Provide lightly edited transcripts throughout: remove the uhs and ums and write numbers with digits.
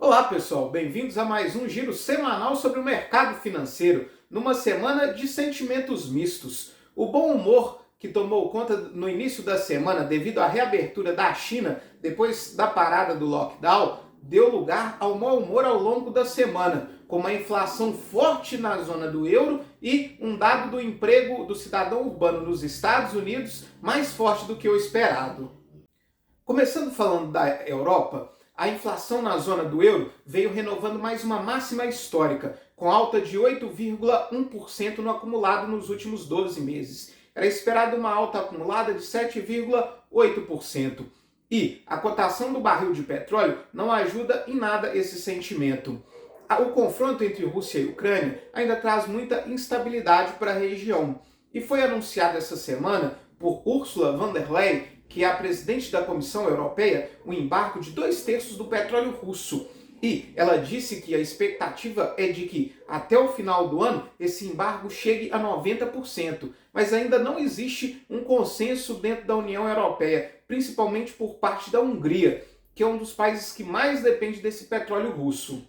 Olá pessoal, bem-vindos a mais um giro semanal sobre o mercado financeiro, numa semana de sentimentos mistos. O bom humor que tomou conta no início da semana devido à reabertura da China depois da parada do lockdown deu lugar ao mau humor ao longo da semana, com uma inflação forte na zona do euro e um dado do emprego do cidadão urbano nos Estados Unidos mais forte do que o esperado. Começando falando da Europa, a inflação na zona do euro veio renovando mais uma máxima histórica, com alta de 8,1% no acumulado nos últimos 12 meses. Era esperada uma alta acumulada de 7,8%. E a cotação do barril de petróleo não ajuda em nada esse sentimento. O confronto entre Rússia e Ucrânia ainda traz muita instabilidade para a região. E foi anunciado essa semana por Ursula von der Leyen, que é a presidente da Comissão Europeia, o embargo de 2/3 do petróleo russo. E ela disse que a expectativa é de que até o final do ano esse embargo chegue a 90%, mas ainda não existe um consenso dentro da União Europeia, principalmente por parte da Hungria, que é um dos países que mais depende desse petróleo russo.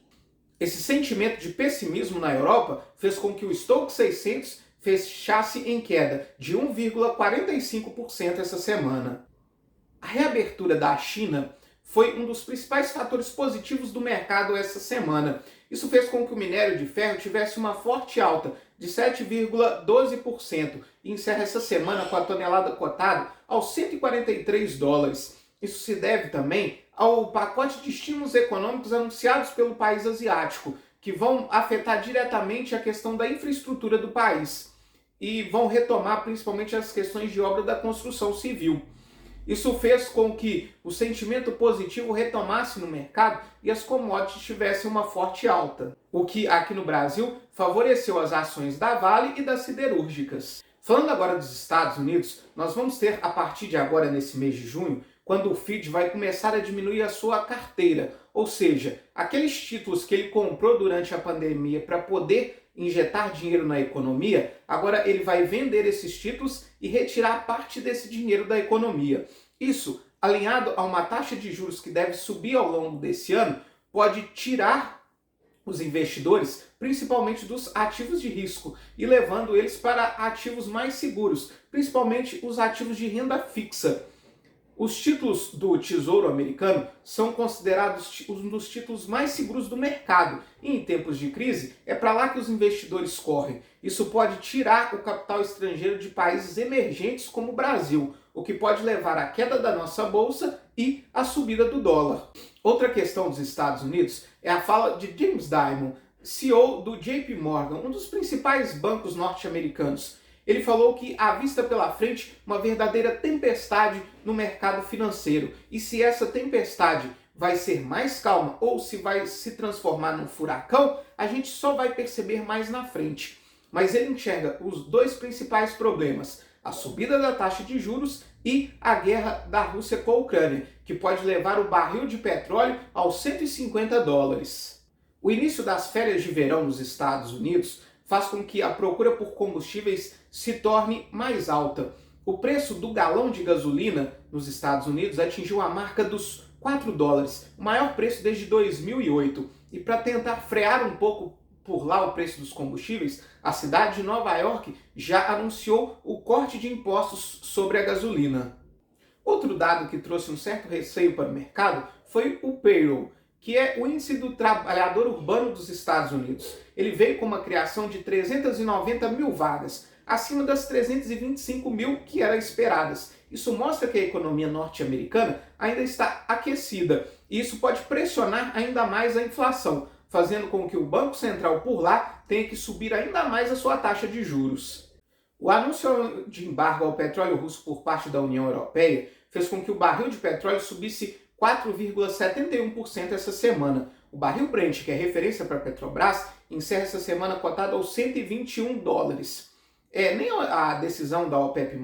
Esse sentimento de pessimismo na Europa fez com que o Stoxx 600 fechasse em queda de 1,45% essa semana. A reabertura da China foi um dos principais fatores positivos do mercado essa semana. Isso fez com que o minério de ferro tivesse uma forte alta de 7,12% e encerra essa semana com a tonelada cotada aos $143. Isso se deve também ao pacote de estímulos econômicos anunciados pelo país asiático, que vão afetar diretamente a questão da infraestrutura do país e vão retomar principalmente as questões de obra da construção civil. Isso fez com que o sentimento positivo retomasse no mercado e as commodities tivessem uma forte alta, o que aqui no Brasil favoreceu as ações da Vale e das siderúrgicas. Falando agora dos Estados Unidos, nós vamos ter a partir de agora, nesse mês de junho, quando o Fed vai começar a diminuir a sua carteira, ou seja, aqueles títulos que ele comprou durante a pandemia para poder injetar dinheiro na economia, agora ele vai vender esses títulos e retirar parte desse dinheiro da economia. Isso, alinhado a uma taxa de juros que deve subir ao longo desse ano, pode tirar os investidores, principalmente dos ativos de risco, e levando eles para ativos mais seguros, principalmente os ativos de renda fixa. Os títulos do Tesouro Americano são considerados um dos títulos mais seguros do mercado. E em tempos de crise, é para lá que os investidores correm. Isso pode tirar o capital estrangeiro de países emergentes como o Brasil, o que pode levar à queda da nossa bolsa e à subida do dólar. Outra questão dos Estados Unidos é a fala de James Dimon, CEO do JP Morgan, um dos principais bancos norte-americanos. Ele falou que avista pela frente uma verdadeira tempestade no mercado financeiro. E se essa tempestade vai ser mais calma ou se vai se transformar num furacão, a gente só vai perceber mais na frente. Mas ele enxerga os dois principais problemas: a subida da taxa de juros e a guerra da Rússia com a Ucrânia, que pode levar o barril de petróleo aos $150. O início das férias de verão nos Estados Unidos faz com que a procura por combustíveis se torne mais alta. O preço do galão de gasolina nos Estados Unidos atingiu a marca dos $4, o maior preço desde 2008. E para tentar frear um pouco por lá o preço dos combustíveis, a cidade de Nova York já anunciou o corte de impostos sobre a gasolina. Outro dado que trouxe um certo receio para o mercado foi o payroll, que é o índice do trabalhador urbano dos Estados Unidos. Ele veio com uma criação de 390 mil vagas, acima das 325 mil que eram esperadas. Isso mostra que a economia norte-americana ainda está aquecida, e isso pode pressionar ainda mais a inflação, fazendo com que o Banco Central por lá tenha que subir ainda mais a sua taxa de juros. O anúncio de embargo ao petróleo russo por parte da União Europeia fez com que o barril de petróleo subisse 4,71% essa semana. O barril Brent, que é referência para a Petrobras, encerra essa semana cotado aos $121. Nem a decisão da OPEP+,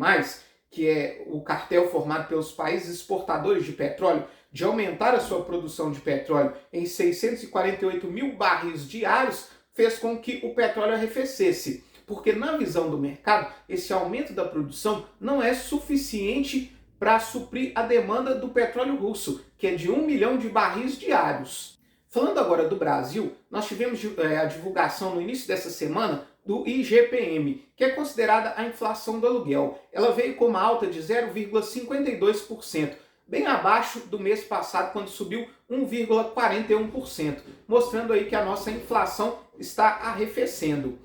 que é o cartel formado pelos países exportadores de petróleo, de aumentar a sua produção de petróleo em 648 mil barris diários, fez com que o petróleo arrefecesse. Porque na visão do mercado, esse aumento da produção não é suficiente para suprir a demanda do petróleo russo, que é de 1 milhão de barris diários. Falando agora do Brasil, nós tivemos a divulgação no início dessa semana do IGPM, que é considerada a inflação do aluguel. Ela veio com uma alta de 0,52%, bem abaixo do mês passado, quando subiu 1,41%, mostrando aí que a nossa inflação está arrefecendo.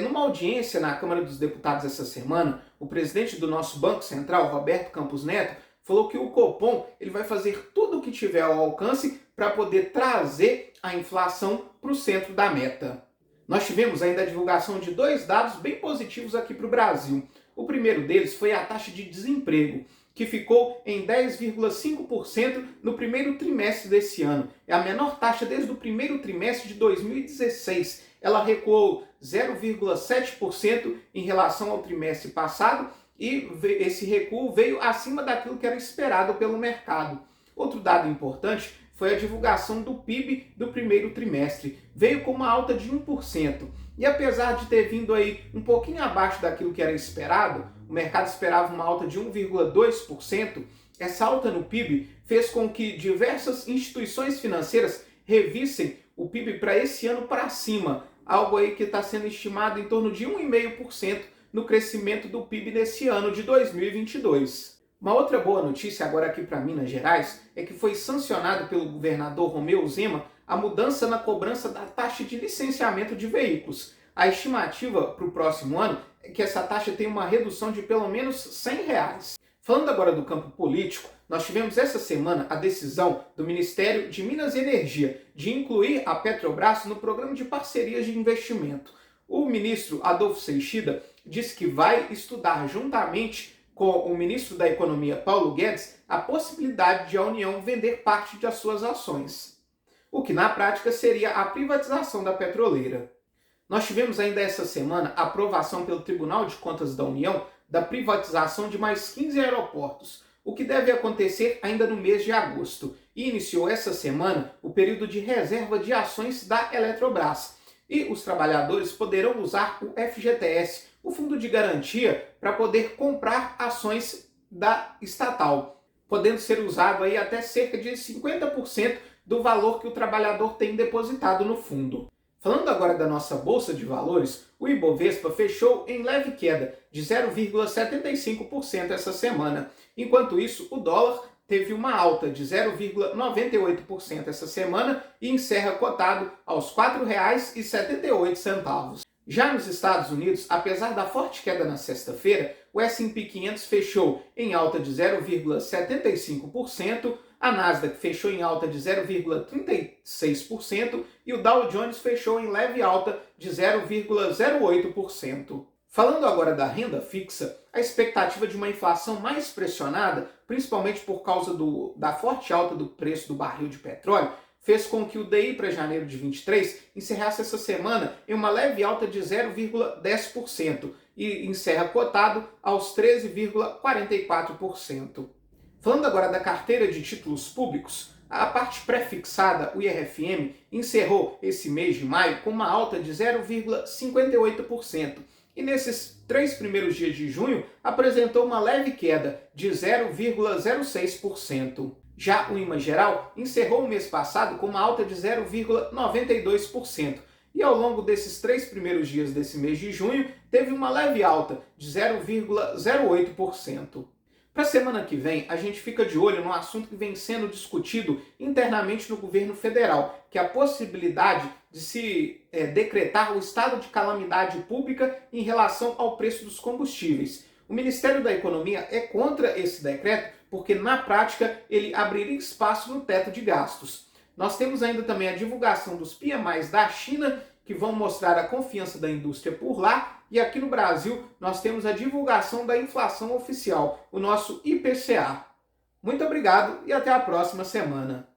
Numa audiência na Câmara dos Deputados essa semana, o presidente do nosso Banco Central, Roberto Campos Neto, falou que o Copom ele vai fazer tudo o que tiver ao alcance para poder trazer a inflação para o centro da meta. Nós tivemos ainda a divulgação de dois dados bem positivos aqui para o Brasil. O primeiro deles foi a taxa de desemprego, que ficou em 10,5% no primeiro trimestre desse ano. É a menor taxa desde o primeiro trimestre de 2016. Ela recuou 0,7% em relação ao trimestre passado e esse recuo veio acima daquilo que era esperado pelo mercado. Outro dado importante foi a divulgação do PIB do primeiro trimestre. Veio com uma alta de 1%. E apesar de ter vindo aí um pouquinho abaixo daquilo que era esperado, o mercado esperava uma alta de 1,2%, essa alta no PIB fez com que diversas instituições financeiras revissem o PIB para esse ano para cima, algo aí que está sendo estimado em torno de 1,5% no crescimento do PIB nesse ano de 2022. Uma outra boa notícia agora aqui para Minas Gerais é que foi sancionado pelo governador Romeu Zema a mudança na cobrança da taxa de licenciamento de veículos. A estimativa para o próximo ano é que essa taxa tenha uma redução de pelo menos R$100. Falando agora do campo político, nós tivemos essa semana a decisão do Ministério de Minas e Energia de incluir a Petrobras no programa de parcerias de investimento. O ministro Adolfo Seixida disse que vai estudar juntamente com o ministro da Economia, Paulo Guedes, a possibilidade de a União vender parte de suas ações, o que na prática seria a privatização da petroleira. Nós tivemos ainda essa semana a aprovação pelo Tribunal de Contas da União da privatização de mais 15 aeroportos, o que deve acontecer ainda no mês de agosto. E iniciou essa semana o período de reserva de ações da Eletrobras. E os trabalhadores poderão usar o FGTS, o Fundo de Garantia, para poder comprar ações da estatal, podendo ser usado aí até cerca de 50% do valor que o trabalhador tem depositado no fundo. Falando agora da nossa Bolsa de Valores, o Ibovespa fechou em leve queda de 0,75% essa semana. Enquanto isso, o dólar teve uma alta de 0,98% essa semana e encerra cotado aos R$ 4,78. Já nos Estados Unidos, apesar da forte queda na sexta-feira, o S&P 500 fechou em alta de 0,75%, a Nasdaq fechou em alta de 0,36% e o Dow Jones fechou em leve alta de 0,08%. Falando agora da renda fixa, a expectativa de uma inflação mais pressionada, principalmente por causa da forte alta do preço do barril de petróleo, fez com que o DI para janeiro de 23 encerrasse essa semana em uma leve alta de 0,10% e encerra cotado aos 13,44%. Falando agora da carteira de títulos públicos, a parte pré-fixada, o IRFM, encerrou esse mês de maio com uma alta de 0,58%. E nesses 3 primeiros dias de junho apresentou uma leve queda de 0,06%. Já o IMA Geral encerrou o mês passado com uma alta de 0,92%. E ao longo desses 3 primeiros dias desse mês de junho, teve uma leve alta de 0,08%. Para a semana que vem, a gente fica de olho no assunto que vem sendo discutido internamente no governo federal, que é a possibilidade de se decretar o estado de calamidade pública em relação ao preço dos combustíveis. O Ministério da Economia é contra esse decreto porque, na prática, ele abriria espaço no teto de gastos. Nós temos ainda também a divulgação dos PMIs da China, que vão mostrar a confiança da indústria por lá, e aqui no Brasil nós temos a divulgação da inflação oficial, o nosso IPCA. Muito obrigado e até a próxima semana.